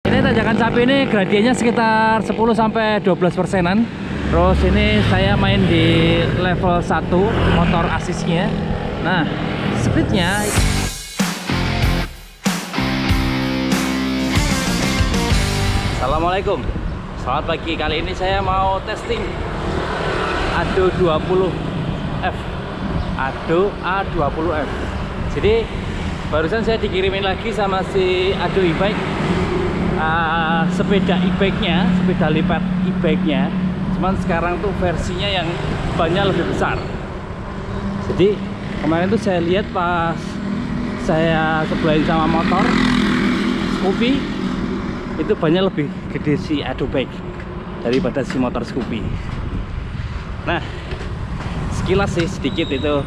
Ini tanjakan sapi ini gradiennya sekitar 10-12%-an. Terus ini saya main di level 1 motor asisnya. Nah, speednya Assalamualaikum, selamat pagi. Kali ini saya mau testing Ado 20F, Ado A20F. Jadi barusan saya dikirimin lagi sama si Ado e-bike, sepeda e-bike-nya, sepeda lipat e-bike-nya. Cuman sekarang tuh versinya yang bannya lebih besar. Jadi kemarin tuh saya lihat pas saya sebelahin sama motor Scoopy, itu banyak lebih gede si Ado bike daripada si motor Scoopy. Nah, sekilas sih sedikit itu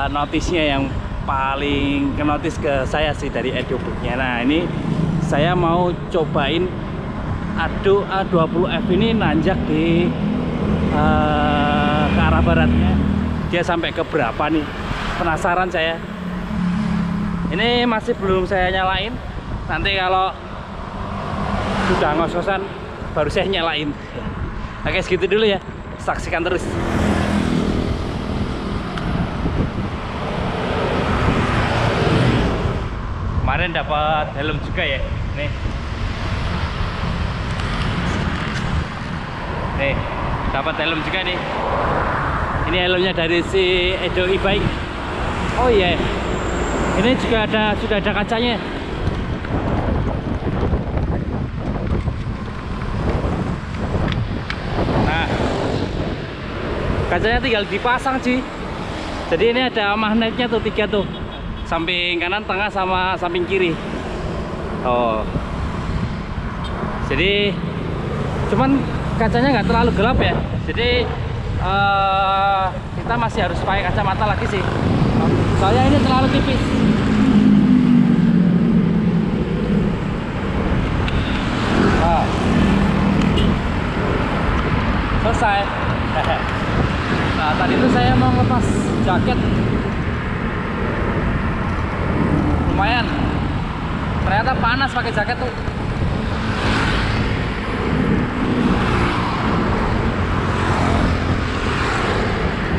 notisnya yang paling kenotis ke saya sih dari Ado bike-nya. Nah, ini saya mau cobain Ado A20F ini nanjak di ke arah baratnya. Dia sampai ke berapa nih? Penasaran saya. Ini masih belum saya nyalain. Nanti kalau sudah ngos-ngosan baru saya nyalain. Oke, segitu dulu ya, saksikan terus. Kemarin dapat helm juga ya, nih dapat helm juga nih. Ini helmnya dari si Ado e-bike. Oh iya, ini juga sudah ada kacanya. Kacanya tinggal dipasang sih. Jadi ini ada magnetnya tuh 3 tuh, samping kanan, tengah, sama samping kiri. Oh, jadi cuman kacanya nggak terlalu gelap ya. Jadi kita masih harus pakai kacamata lagi sih, soalnya ini terlalu tipis. Selesai. Nah, tadi itu saya mau lepas jaket, lumayan, ternyata panas pakai jaket tuh.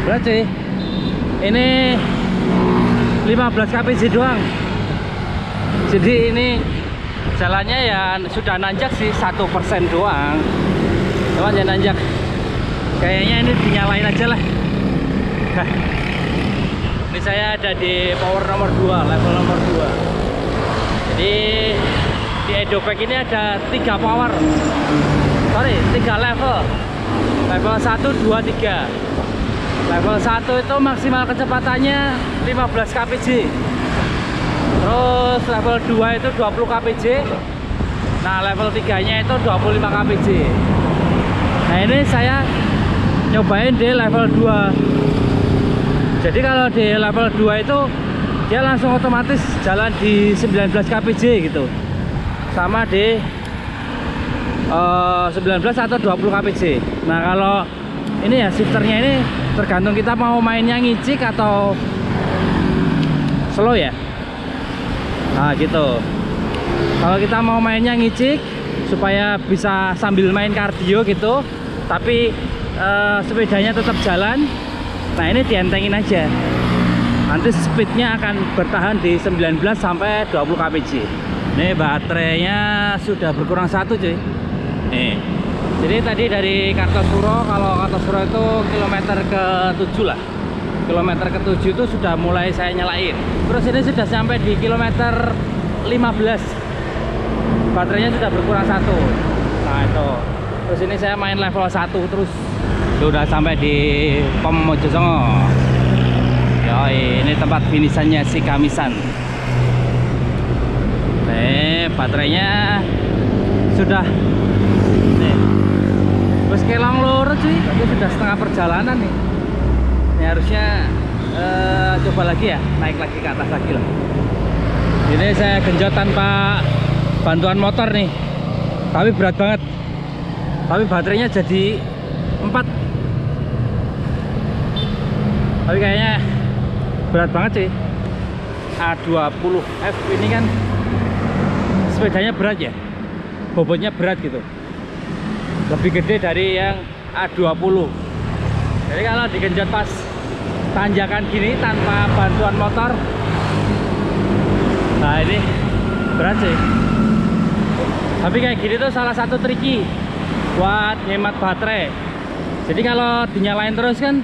Berarti ini 15 kpj doang. Jadi ini jalannya ya sudah nanjak sih 1% doang, cuman ya nanjak. Kayaknya ini dinyalain aja lah. Ini saya ada di power nomor 2, level nomor 2. Jadi di Ado bike ini ada 3 power. Sorry, 3 level. Level 1, 2, 3. Level 1 itu maksimal kecepatannya 15 kpj. Terus level 2 itu 20 kpj. Nah, level 3-nya itu 25 kpj. Nah, ini saya nyobain di level 2. Jadi kalau di level 2 itu dia langsung otomatis jalan di 19 kpj gitu, sama di 19 atau 20 kpj. Nah, kalau ini ya shifternya ini tergantung kita mau mainnya ngicik atau slow ya. Nah gitu, kalau kita mau mainnya ngicik supaya bisa sambil main kardio gitu, tapi sepedanya tetap jalan. Nah, ini dientengin aja, nanti speednya akan bertahan di 19 sampai 20 kpj. Ini baterainya sudah berkurang 1 cuy. Nih, jadi tadi dari Kartosuro, kalau Kartosuro itu kilometer ke-7 lah, kilometer ke-7 itu sudah mulai saya nyalain. Terus ini sudah sampai di kilometer 15, baterainya sudah berkurang 1. Nah itu, terus ini saya main level 1 terus. Sudah sampai di Pom Mojosongo. Yoi, ini tempat finishannya si Kamisan. Nih, baterainya sudah nih, terus kelong lurus sih, tapi sudah setengah perjalanan nih. Ini harusnya coba lagi ya, naik lagi ke atas lagi lah. Ini saya genjot tanpa bantuan motor nih, tapi berat banget. Tapi baterainya jadi 4. Tapi kayaknya berat banget sih. A20F ini kan sepedanya berat ya. bobotnya berat gitu, lebih gede dari yang A20. Jadi kalau digenjot pas tanjakan gini tanpa bantuan motor, nah ini berat sih. Tapi kayak gini tuh salah satu triki buat hemat baterai. Jadi kalau dinyalain terus kan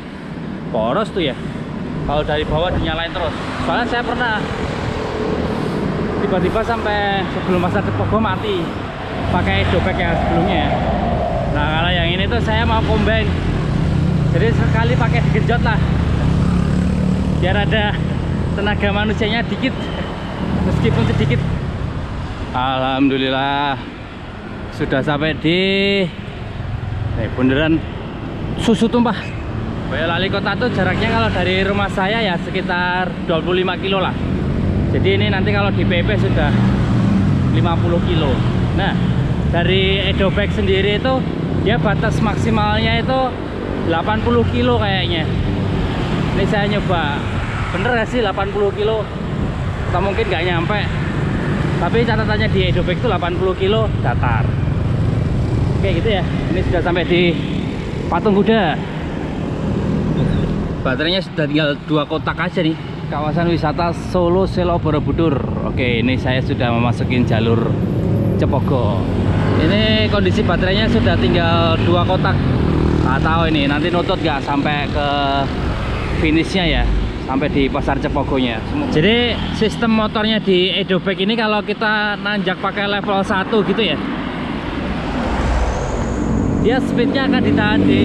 boros tuh ya, kalau dari bawah dinyalain terus. Soalnya saya pernah tiba-tiba sampai sebelum masa Cepogo mati pakai dobek yang sebelumnya. Nah kalau yang ini tuh saya mau combine, jadi sekali pakai digenjot lah, biar ada tenaga manusianya dikit, meskipun sedikit. Alhamdulillah sudah sampai di bundaran Susu Tumpah. Boyolali Kota tuh jaraknya kalau dari rumah saya ya sekitar 25 kilo lah. Jadi ini nanti kalau di PP sudah 50 kilo. Nah dari Edobike sendiri itu dia batas maksimalnya itu 80 kilo kayaknya. Ini saya nyoba, bener gak sih 80 kilo? Atau mungkin nggak nyampe. Tapi catatannya di Edobike itu 80 kilo datar. Oke gitu ya. Ini sudah sampai di Patung Kuda. Baterainya sudah tinggal 2 kotak aja nih. Kawasan wisata Solo Selo Borobudur. Oke, ini saya sudah memasukin jalur Cepogo. Ini kondisi baterainya sudah tinggal 2 kotak. Nggak tahu ini nanti nutut nggak sampai ke finishnya ya, sampai di pasar Cepogonya. Jadi sistem motornya di Edobike ini kalau kita nanjak pakai level 1 gitu ya, dia speednya akan ditahan di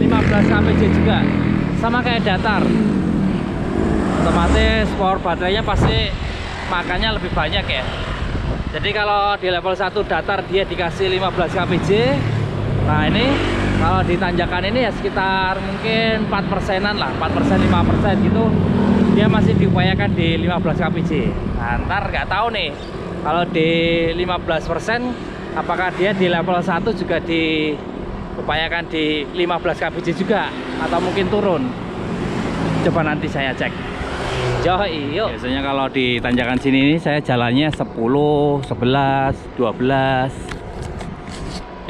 15 kpj juga, sama kayak datar. Otomatis power baterainya pasti makannya lebih banyak ya. Jadi kalau di level 1 datar dia dikasih 15 kpj. Nah ini kalau di tanjakan ini ya sekitar mungkin 4%-an lah, 4% 5% gitu, dia masih diupayakan di 15 kpj. Nah ntar nggak tahu nih kalau di 15% apakah dia di level 1 juga diupayakan di 15 kpj juga atau mungkin turun. Coba nanti saya cek. Yuk. Biasanya kalau di tanjakan sini saya jalannya 10, 11, 12.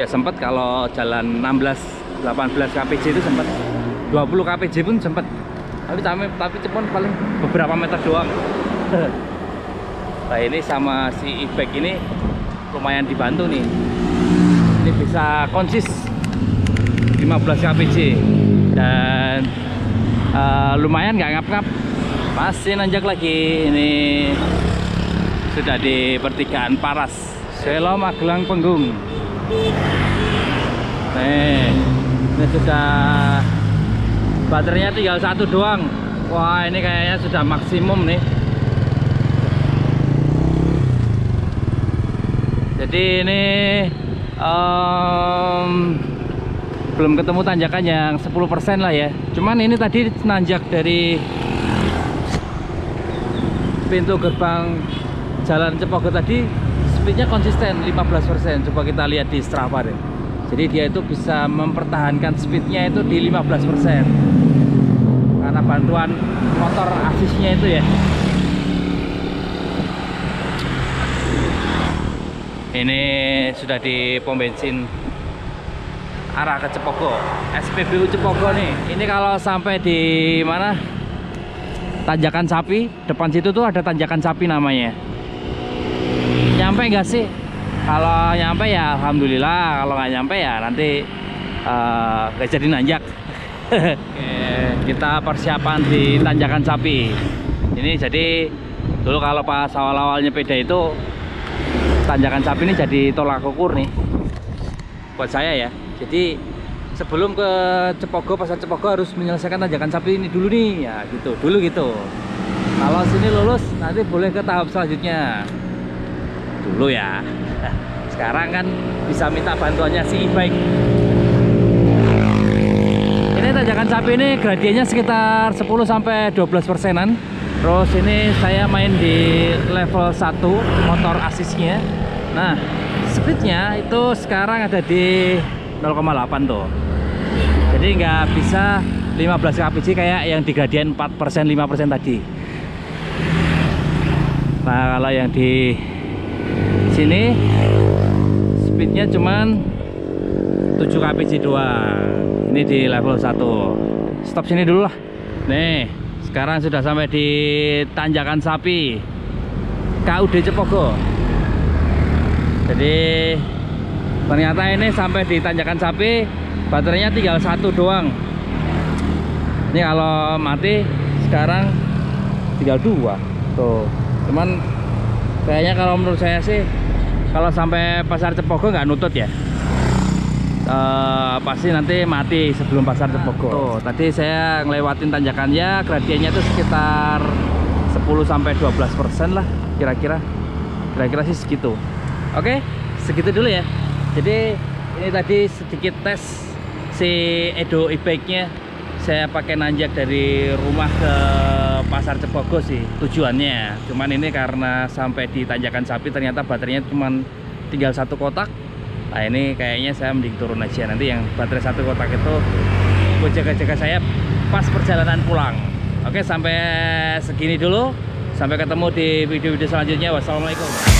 Ya sempat kalau jalan 16, 18 kpj itu sempat. 20 kpj pun sempat. Tapi cuma paling beberapa meter doang. Nah ini sama si e-bike ini lumayan dibantu nih. Ini bisa konsis 15 kpj dan lumayan nggak ngap-ngap. Masih nanjak lagi. Ini sudah di pertigaan Paras, Selo Magelang Penggung. Nih, ini sudah baterainya tinggal 1 doang. Wah ini kayaknya sudah maksimum nih. Jadi ini belum ketemu tanjakan yang 10% lah ya. Cuman ini tadi nanjak dari pintu gerbang jalan Cepogo tadi speednya konsisten 15%. Coba kita lihat di Strava deh. Jadi dia itu bisa mempertahankan speednya itu di 15% karena bantuan motor asisnya itu ya. Ini sudah di pom bensin arah ke Cepogo, SPBU Cepogo nih. Ini kalau sampai di mana? Tanjakan Sapi, depan situ tuh ada Tanjakan Sapi namanya. Nyampe nggak sih? Kalau nyampe ya alhamdulillah, kalau nggak nyampe ya nanti nggak jadi nanjak. Oke, kita persiapan di Tanjakan Sapi. Ini jadi dulu kalau pas awal-awal nyepeda itu Tanjakan Sapi ini jadi tolak ukur nih buat saya ya. Jadi sebelum ke Cepogo, pasar Cepogo harus menyelesaikan Tanjakan Sapi ini dulu nih ya, gitu dulu gitu. Kalau sini lulus nanti boleh ke tahap selanjutnya dulu ya. Sekarang kan bisa minta bantuannya si e-bike. Ini Tanjakan Sapi ini gradiennya sekitar 10-12%-an. Terus ini saya main di level 1 motor asisnya. Nah speednya itu sekarang ada di 0,8 tuh. Jadi nggak bisa 15 kpj kayak yang di gradien 4%, 5% tadi. Nah kalau yang di sini speed listriknya cuman 7 kpj doang. Ini di level 1. Stop sini dulu lah. Nih, sekarang sudah sampai di Tanjakan Sapi, KUD Cepogo. Jadi ternyata ini sampai di Tanjakan Sapi baterainya tinggal 1 doang. Ini kalau mati sekarang tinggal 2 tuh. Cuman kayaknya kalau menurut saya sih kalau sampai Pasar Cepogo nggak nutut ya. Pasti nanti mati sebelum Pasar Cepogo. Tuh, tadi saya ngelewatin tanjakannya, gradiennya itu sekitar 10-12% lah kira-kira sih segitu. Oke, segitu dulu ya. Jadi ini tadi sedikit tes si Edo e-bike-nya. Saya pakai nanjak dari rumah ke Pasar Cepogo sih tujuannya. Cuman ini karena sampai di Tanjakan Sapi ternyata baterainya cuman tinggal 1 kotak. Nah ini kayaknya saya mending turun aja, nanti yang baterai 1 kotak itu buat jaga-jaga saya pas perjalanan pulang. Oke, sampai segini dulu. Sampai ketemu di video-video selanjutnya. Wassalamualaikum.